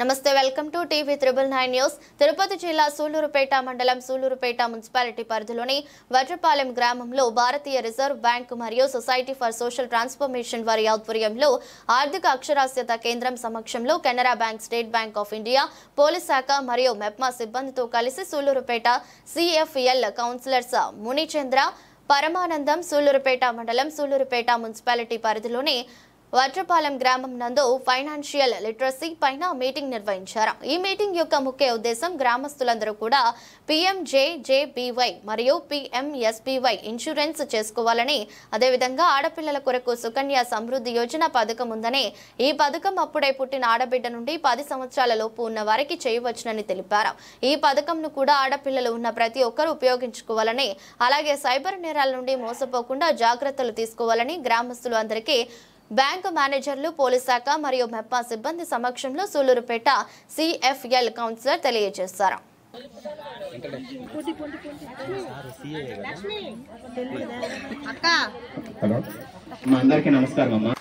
నమస్తే welcome to TV 999 news. Tirupati జిల్లా సూళ్లూరుపేట మండలం సూళ్లూరుపేట మున్సిపాలిటీ పరిధిలోని వజ్రపాలెం గ్రామంలో భారతీయ రిజర్వ్ బ్యాంక్ మరియు సొసైటీ ఫర్ సోషల్ ట్రాన్స్ఫర్మేషన్ వారి ఆధ్వర్యంలో ఆర్థిక అక్షరాస్యత కేంద్రం సమక్షంలో Canara bank, state bank of India, police శాఖ మరియు మెప్మా సిబ్బందితో కలిసి సూళ్లూరుపేట సిఎఫ్ఎల్ కౌన్సిలర్స్ మునిచంద్ర, పరమానందం సూళ్లూరుపేట మండలం సూళ్లూరుపేట మున్సిపాలిటీ పరిధిలోని వజ్రపాలెం గ్రామం నందు ఫైనాన్షియల్ లిటరసీ పైన మీటింగ్ నిర్వహించారు. ఈ మీటింగ్ యొక్క ముఖ్య ఉద్దేశం గ్రామస్తులందరూ కూడా PMJJBY మరియు PMSBY ఇన్సూరెన్స్ చేసుకోవాలని, అదేవిధంగా ఆడపిల్లల కొరకు సుకన్య సమృద్ధి యోజన పథకం ఉందని, ఈ పథకం అప్పుడే పుట్టిన ఆడబిడ్డ నుండి 10 సంవత్సరాల లోపు ఉన్న వారికి చేయవచ్చునని తెలిపారు. ఈ పథకంను కూడా ఆడపిల్లలు ఉన్న ప్రతి ఒక్కరూ ఉపయోగించుకోవాలని, అలాగే సైబర్ నేరాల నుండి మోసపోకుండా జాగ్రత్తలు తీసుకోవాలని గ్రామస్తులు అందరికీ బ్యాంకు మేనేజర్లు, పోలీస్ శాఖ మరియు మెప్మా సిబ్బంది సమక్షంలో సూళ్లూరుపేట సిఎఫ్ఎల్ కౌన్సిలర్ తెలియజేశారు. అందరికీ నమస్కారం అమ్మా.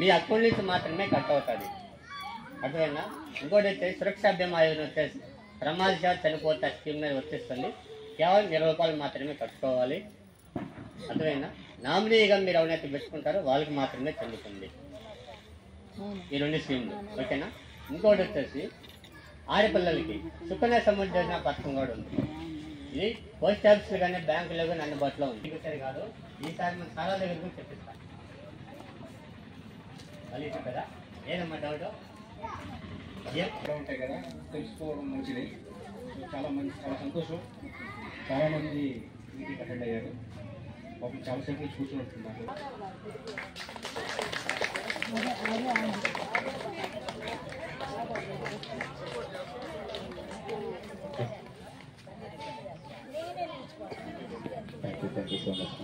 మీ అకౌంట్ నుంచి మాత్రమే కట్ అవుతుంది. అర్థమైనా? ఇంకోటి అయితే సురక్షా బీమా యోజన వచ్చేసి ప్రమాద చనిపోతే స్కీమ్ మీద వచ్చేస్తుంది. కేవలం 20 రూపాయలు మాత్రమే కట్టుకోవాలి. అర్థమైనా? నామినీగా మీరు ఎవరైతే పెట్టుకుంటారో వాళ్ళకి మాత్రమే చెందుతుంది ఈ 2 స్కీమ్లు. ఓకేనా? ఇంకోటి వచ్చేసి ఆడపిల్లలకి సుకన్య సమృద్ధి యోజన పథకం కూడా ఉంది. ఇది పోస్ట్ ఆఫీసులు కానీ బ్యాంకులో కానీ అందుబాటులో ఉంది. ఇంకోసారి కాదు, ఈసారి మనం చాలా దగ్గర కూడా చెప్పిస్తాం. మళ్ళీ చెప్పారా? ఏదమ్మా డౌట్ ఉంటాయి కదా, తెలుసుకోవడం మంచిది. చాలా సంతోషం. చాలామంది మీటింగ్ అటెండ్ అయ్యారు. పాపం చాలాసేపు కూర్చున్నట్టున్నారు. Thank you so much.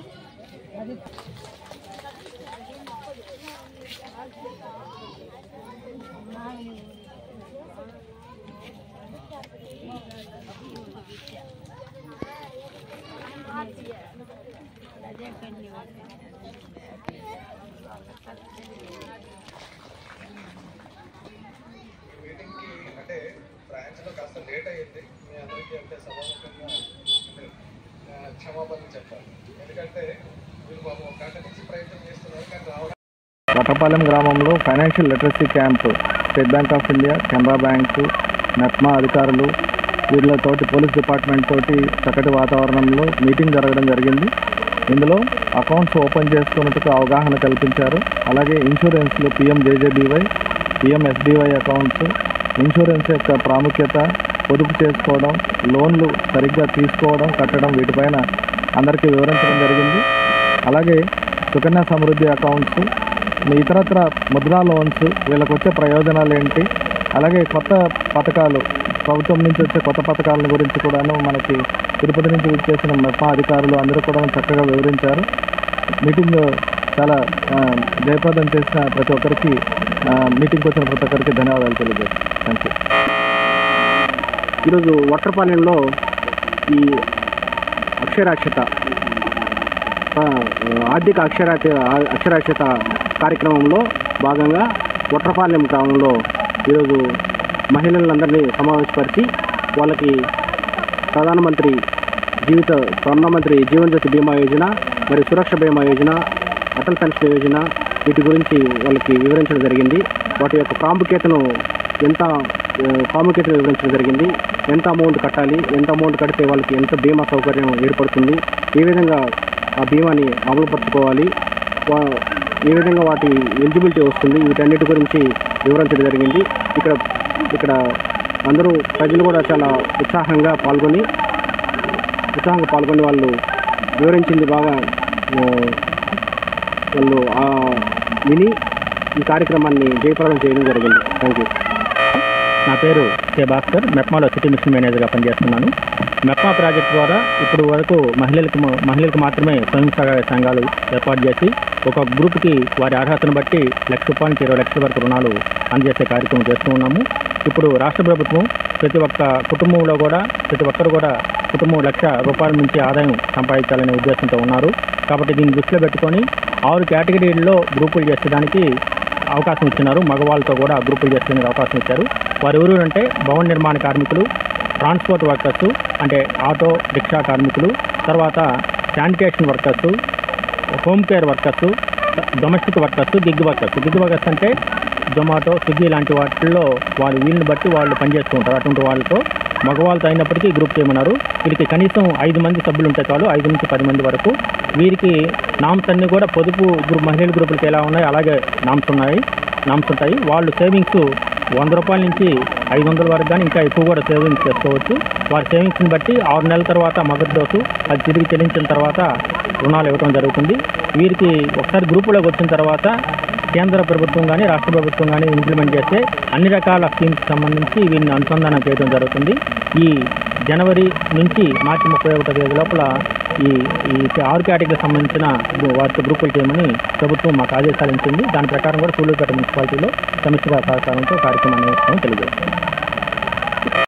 అంటే బ్రాంచ్లో కాస్త లేట్ అయ్యింది. మీ అందరికీ అంటే సభాముఖంగా క్షమాపణ చెప్పాలి. ఎందుకంటే వీళ్ళు పాపం గంట నుంచి ప్రయత్నం చేస్తున్నారు, కానీ రావడం. వజ్రపాలెం గ్రామంలో financial literacy camp state bank of India, Canara bank, MEPMA అధికారులు వీళ్ళతోటి పోలీస్ డిపార్ట్మెంట్ తోటి చక్కటి వాతావరణంలో మీటింగ్ జరగడం జరిగింది. ఇందులో అకౌంట్స్ ఓపెన్ చేసుకున్నట్టుకు అవగాహన కల్పించారు. అలాగే ఇన్సూరెన్స్లు PMJJBY, PMSBY అకౌంట్స్, ఇన్సూరెన్స్ యొక్క ప్రాముఖ్యత, పొదుపు చేసుకోవడం, లోన్లు సరిగ్గా తీసుకోవడం, కట్టడం, వీటిపైన అందరికీ వివరించడం జరిగింది. అలాగే సుకన్య సమృద్ధి అకౌంట్స్, ఇతరత్ర ముద్రా లోన్స్, వీళ్ళకి వచ్చే ప్రయోజనాలు ఏంటి, అలాగే కొత్త పథకాలు, ప్రభుత్వం నుంచి వచ్చే కొత్త పథకాల గురించి కూడాను మనకి తిరుపతి నుంచి విచ్చేసిన మెప్మా అధికారులు అందరూ కూడా చక్కగా వివరించారు. మీటింగ్ చాలా జయప్రదం చేసిన ప్రతి ఒక్కరికి, మీటింగ్కి వచ్చిన ప్రతి ఒక్కరికి ధన్యవాదాలు తెలియజేస్తాను. Thank you. ఈరోజు వజ్రపాలెంలో ఈ అక్షరాస్యత, ఆర్థిక అక్షరాస్యత కార్యక్రమంలో భాగంగా వజ్రపాలెం గ్రామంలో ఈరోజు మహిళలందరినీ సమావేశపరిచి వాళ్ళకి ప్రధానమంత్రి జీవన్ జ్యోతి బీమా యోజన మరియు సురక్ష బీమా యోజన, అటల్ పెన్షన్ యోజన వీటి గురించి వాళ్ళకి వివరించడం జరిగింది. వాటి యొక్క ప్రాముఖ్యతను వివరించడం జరిగింది. ఎంత అమౌంట్ కట్టాలి, ఎంత అమౌంట్ కడితే వాళ్ళకి ఎంత బీమా సౌకర్యం ఏర్పడుతుంది, ఏ విధంగా ఆ బీమాని అమలుపరుచుకోవాలి, ఏ విధంగా వాటి ఎలిజిబిలిటీ వస్తుంది, వీటన్నిటి గురించి వివరించడం జరిగింది. ఇక్కడ అందరూ ప్రజలు కూడా చాలా ఉత్సాహంగా పాల్గొని వాళ్ళు వివరించింది బాగా వాళ్ళు విని ఈ కార్యక్రమాన్ని జయప్రదం చేయడం జరిగింది. Thank you. నా పేరు కే భాస్కర్, మెప్మాలో సిటీ మిషన్ మేనేజర్గా పనిచేస్తున్నాను. మెప్మా ప్రాజెక్ట్ ద్వారా ఇప్పుడు వరకు మహిళలకు మాత్రమే స్వయం సహాయ సంఘాలు ఏర్పాటు చేసి ఒక గ్రూప్కి వారి అర్హతను బట్టి ₹1,00,000 నుంచి ₹20,00,000 వరకు రుణాలు అందజేసే కార్యక్రమం చేస్తూ ఉన్నాము. ఇప్పుడు రాష్ట్ర ప్రభుత్వం ప్రతి ఒక్క కుటుంబంలో కూడా ప్రతి ఒక్కరు కూడా కుటుంబం ₹1,00,000 నుంచి ఆదాయం సంపాదించాలనే ఉద్దేశంతో ఉన్నారు. కాబట్టి దీన్ని దృష్టిలో పెట్టుకొని 6 కేటగిరీల్లో గ్రూపులు చేసేదానికి అవకాశం ఇచ్చినారు. మగవాళ్ళతో కూడా గ్రూపులు చేసేందుకు అవకాశం ఇచ్చారు. వారు ఎవరు అంటే భవన నిర్మాణ కార్మికులు, ట్రాన్స్పోర్ట్ వర్కర్సు అంటే ఆటో రిక్షా కార్మికులు, తర్వాత sanitation workers, home care workers, domestic workers, gig workers అంటే జొమాటో, స్విగ్గీ లాంటి వాటిల్లో వాళ్ళు వీళ్ళని బట్టి వాళ్ళు పనిచేస్తూ ఉంటారు. అటువంటి వాళ్ళతో మగవాళ్ళతో అయినప్పటికీ గ్రూప్ చేయమన్నారు. వీరికి కనీసం 5 మంది సభ్యులు ఉంటే చాలు, 5 నుంచి 10 మంది వరకు. వీరికి నామ్స్ అన్నీ కూడా పొదుపు మహిళల గ్రూపులకి ఎలా ఉన్నాయి అలాగే నామ్స్ ఉంటాయి. వాళ్ళు సేవింగ్స్ ₹100 నుంచి 500 వరకు కానీ ఇంకా ఎక్కువ కూడా సేవింగ్స్ చేసుకోవచ్చు. వారి సేవింగ్స్ని బట్టి 6 నెలల తర్వాత మొదటి డోసు అది తిరిగి చెల్లించిన తర్వాత రుణాలు ఇవ్వడం జరుగుతుంది. వీరికి ఒకసారి గ్రూపులోకి వచ్చిన తర్వాత కేంద్ర ప్రభుత్వం కానీ రాష్ట్ర ప్రభుత్వం కానీ ఇంప్లిమెంట్ చేస్తే అన్ని రకాల స్కీమ్స్కి సంబంధించి వీరిని అనుసంధానం చేయడం జరుగుతుంది. ఈ జనవరి నుంచి మార్చి 31వ తేదీ లోపల ఈ 6 కేటగిరీకి సంబంధించిన వాటితో గ్రూపులు చేయమని ప్రభుత్వం మాకు ఆదేశాలు ఇచ్చింది. దాని ప్రకారం కూడా సూళ్ళూరుపేట మున్సిపాలిటీలో సమిష్టిగా సహకారంతో కార్యక్రమాన్ని నిర్వహిస్తామని తెలియజేస్తాం.